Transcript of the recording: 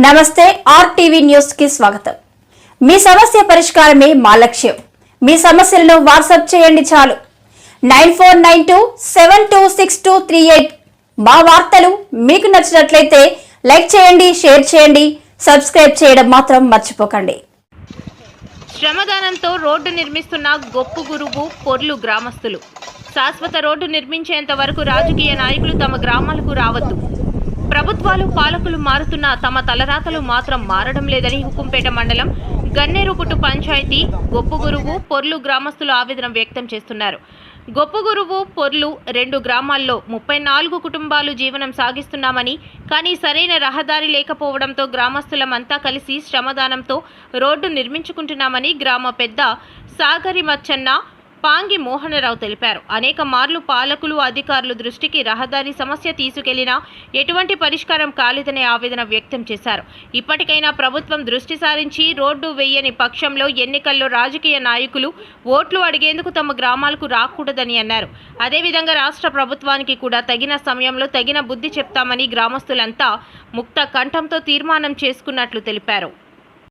నమస్తే RTV news కి స్వాగతం. మీ సమస్య పరిష్కారమే మా లక్ష్యం. మీ సమస్యలను వాట్సాప్ చేయండి చాలు. 9492726238. మా వార్తలు మీకు నచ్చినట్లయితే లైక్ చేయండి, షేర్ చేయండి, సబ్స్క్రైబ్ చేయడం మాత్రం మర్చిపోకండి. శ్రమదానంతో రోడ్డు నిర్మిస్తున్న గొప్పు గురువు పొర్లు గ్రామస్తులు. శాశ్వత రోడ్డు నిర్మించేంత వరకు రాజకీయ నాయకులు తమ గ్రామాలకు రావద్దు. ప్రభుత్వాలు పాలకులు మారుతున్నా తమ తలరాతలు మాత్రం మారడం లేదని హుకుంపేట మండలం గన్నేరుపుట్టు పంచాయతీ గొప్పు గురువు పొర్లు గ్రామస్తులు ఆవేదన వ్యక్తం చేస్తున్నారు. గొప్పు గురువు పొర్లు 2 గ్రామాల్లో 34 కుటుంబాలు జీవనం సాగిస్తున్నామని, కానీ సరైన రహదారి లేకపోవడంతో గ్రామస్తులమంతా కలిసి శ్రమదానంతో రోడ్డు నిర్మించుకుంటున్నామని గ్రామ పెద్ద సాగరి మచ్చన్న పాంగి మోహనరావు తెలిపారు. అనేక మార్లు పాలకులు అధికారులు దృష్టికి రహదారి సమస్య తీసుకెళ్లినా ఎటువంటి పరిష్కారం కాలేదనే ఆవేదన వ్యక్తం చేశారు. ఇప్పటికైనా ప్రభుత్వం దృష్టి సారించి రోడ్డు వేయని పక్షంలో ఎన్నికల్లో రాజకీయ నాయకులు ఓట్లు అడిగేందుకు తమ గ్రామాలకు రాకూడదని అన్నారు. అదేవిధంగా రాష్ట్ర ప్రభుత్వానికి కూడా తగిన సమయంలో తగిన బుద్ధి చెప్తామని గ్రామస్తులంతా ముక్త కంఠంతో తీర్మానం చేసుకున్నట్లు తెలిపారు.